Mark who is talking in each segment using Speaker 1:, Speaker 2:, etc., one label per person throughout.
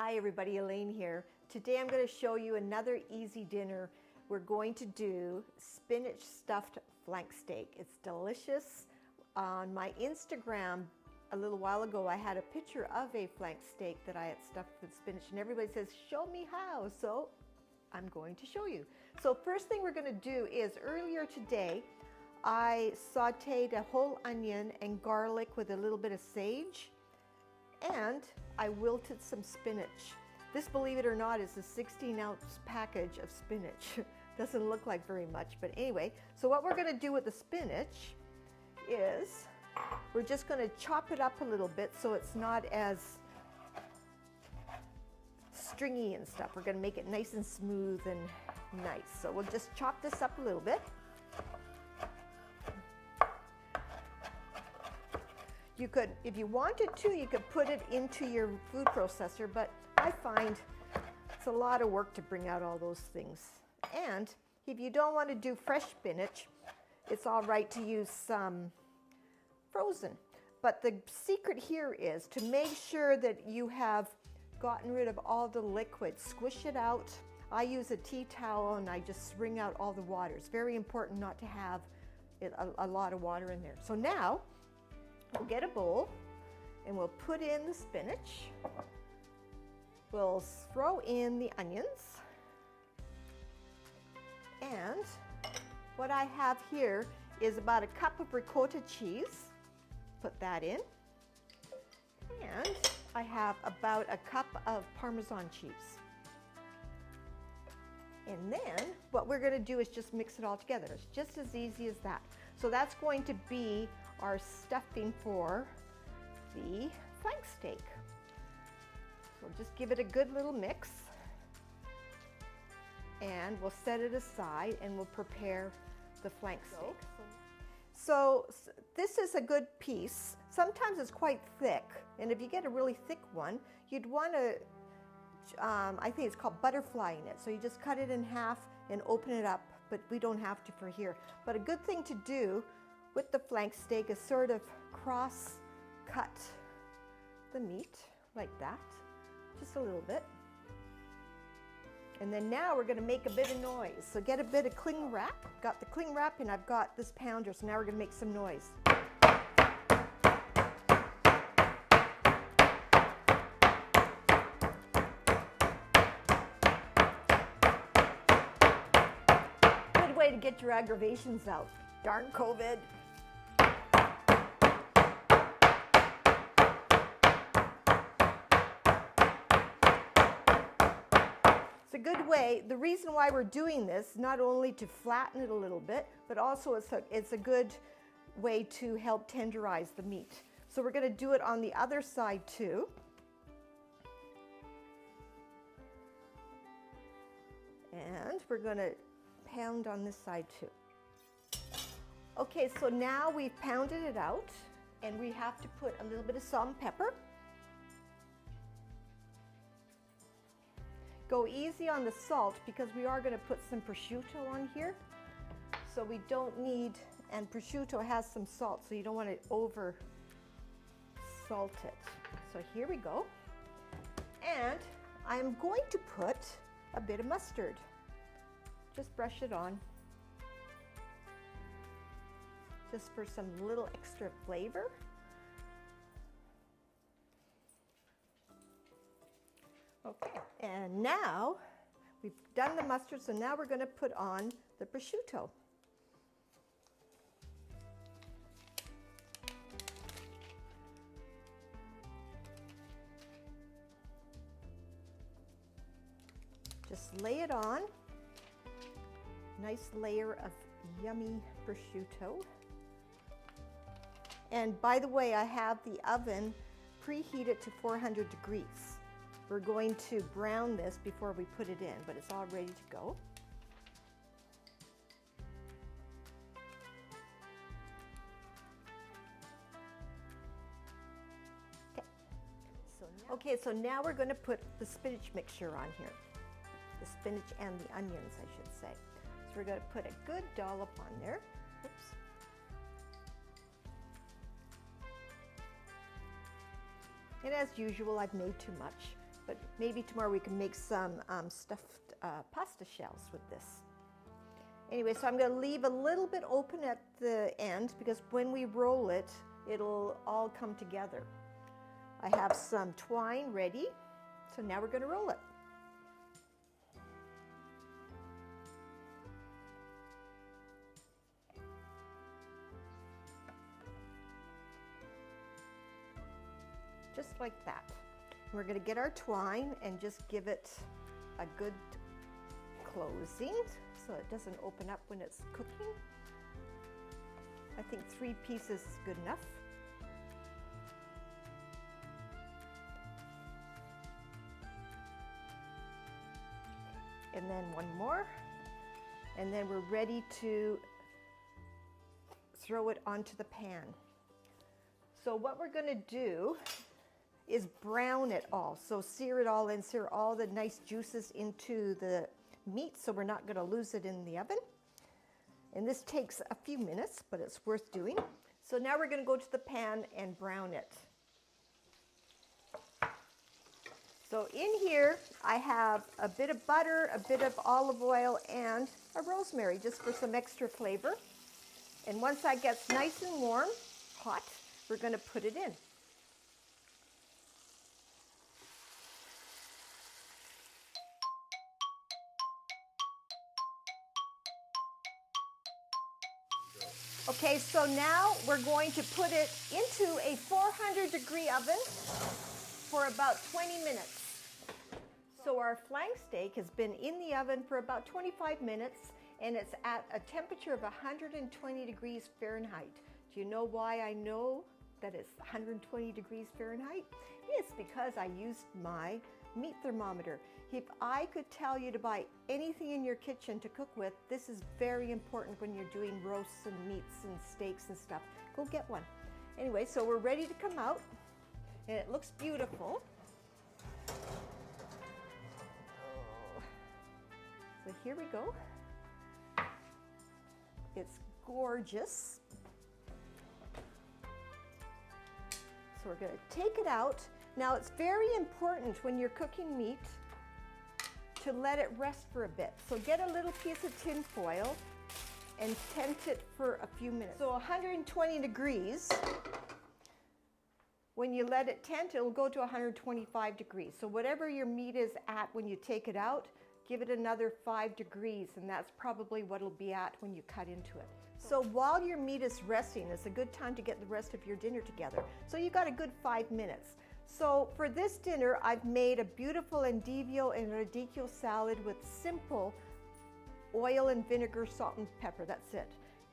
Speaker 1: Hi everybody, Elaine here. Today I'm going to show you another easy dinner. We're going to do spinach stuffed flank steak. It's delicious. On my Instagram a little while ago I had a picture of a flank steak that I had stuffed with spinach and everybody says, show me how. So I'm going to show you. So first thing we're going to do is earlier today I sauteed a whole onion and garlic with a little bit of sage, and I wilted some spinach. This, believe it or not, is a 16-ounce package of spinach. Doesn't look like very much, but anyway. So what we're going to do with the spinach is we're just going to chop it up a little bit so it's not as stringy and stuff. We're going to make it nice and smooth and nice. So we'll just chop this up a little bit. You could, if you wanted to, you could put it into your food processor, but I find it's a lot of work to bring out all those things. And if you don't want to do fresh spinach, it's all right to use some frozen. But the secret here is to make sure that you have gotten rid of all the liquid. Squish it out. I use a tea towel and I just wring out all the water. It's very important not to have a lot of water in there. So now, we'll get a bowl and we'll put in the spinach. We'll throw in the onions. And what I have here is about a cup of ricotta cheese. Put that in. And I have about a cup of Parmesan cheese. And then what we're going to do is just mix it all together. It's just as easy as that. So that's going to be our stuffing for the flank steak. So just give it a good little mix and we'll set it aside and we'll prepare the flank steak. So this is a good piece. Sometimes it's quite thick, and if you get a really thick one, you'd want to, I think it's called butterflying it. So you just cut it in half and open it up, but we don't have to for here. But a good thing to do with the flank steak is sort of cross cut the meat like that, just a little bit. And then now we're going to make a bit of noise. So get a bit of cling wrap. Got the cling wrap and I've got this pounder, so now we're going to make some noise. Good way to get your aggravations out. Darn COVID. It's a good way. The reason why we're doing this, not only to flatten it a little bit, but also it's a good way to help tenderize the meat. So we're going to do it on the other side too. And we're going to pound on this side too. Okay, so now we've pounded it out and we have to put a little bit of salt and pepper. Go easy on the salt because we are going to put some prosciutto on here. So we don't need, and prosciutto has some salt, so you don't want to over salt it. So here we go. And I'm going to put a bit of mustard. Just brush it on. Just for some little extra flavor. Okay, and now we've done the mustard, so now we're going to put on the prosciutto. Just lay it on. Nice layer of yummy prosciutto. And by the way, I have the oven preheated to 400 degrees. We're going to brown this before we put it in, but it's all ready to go. Okay, so now we're going to put the spinach mixture on here. The spinach and the onions, I should say. So we're going to put a good dollop on there. Oops. And as usual, I've made too much. But maybe tomorrow we can make some stuffed pasta shells with this. Anyway, so I'm going to leave a little bit open at the end because when we roll it, it'll all come together. I have some twine ready, so now we're going to roll it. Just like that. We're going to get our twine and just give it a good closing so it doesn't open up when it's cooking. I think 3 pieces is good enough. And then one more. And then we're ready to throw it onto the pan. So what we're going to do is brown it all. So sear it all in, sear all the nice juices into the meat so we're not going to lose it in the oven. And this takes a few minutes, but it's worth doing. So now we're going to go to the pan and brown it. So in here I have a bit of butter, a bit of olive oil, and a rosemary just for some extra flavor. And once that gets nice and warm, hot, we're going to put it in. Okay, so now we're going to put it into a 400-degree oven for about 20 minutes. So our flank steak has been in the oven for about 25 minutes and it's at a temperature of 120 degrees Fahrenheit. Do you know why I know that it's 120 degrees Fahrenheit? It's because I used my meat thermometer. If I could tell you to buy anything in your kitchen to cook with, this is very important when you're doing roasts and meats and steaks and stuff. Go get one. Anyway, so we're ready to come out and it looks beautiful. So here we go. It's gorgeous. So we're going to take it out. Now it's very important when you're cooking meat to let it rest for a bit. So get a little piece of tin foil and tent it for a few minutes. So 120 degrees, when you let it tent, it'll go to 125 degrees. So whatever your meat is at when you take it out, give it another 5 degrees, and that's probably what it'll be at when you cut into it. So while your meat is resting, it's a good time to get the rest of your dinner together. So you got a good 5 minutes. So for this dinner, I've made a beautiful endivo and radicchio salad with simple oil and vinegar, salt and pepper. That's it.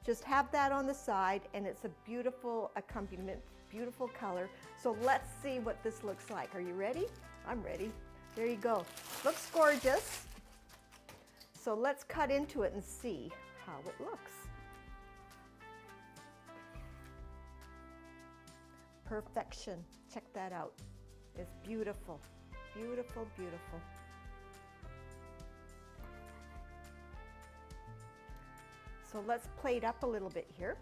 Speaker 1: Just have that on the side, and it's a beautiful accompaniment, beautiful color. So let's see what this looks like. Are you ready? I'm ready. There you go. Looks gorgeous. So let's cut into it and see how it looks. Perfection. Check that out. It's beautiful, beautiful, beautiful. So let's plate up a little bit here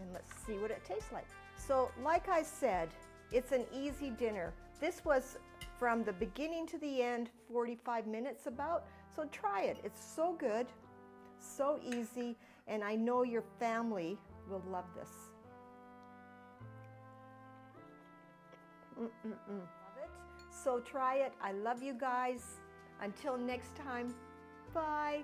Speaker 1: and let's see what it tastes like. So like I said, it's an easy dinner. This was from the beginning to the end, 45 minutes about. So try it. It's so good, so easy, and I know your family will love this. Love it. So try it. I love you guys. Until next time, bye.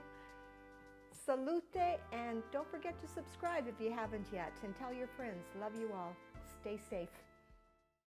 Speaker 1: Salute, and don't forget to subscribe if you haven't yet, and tell your friends. Love you all. Stay safe.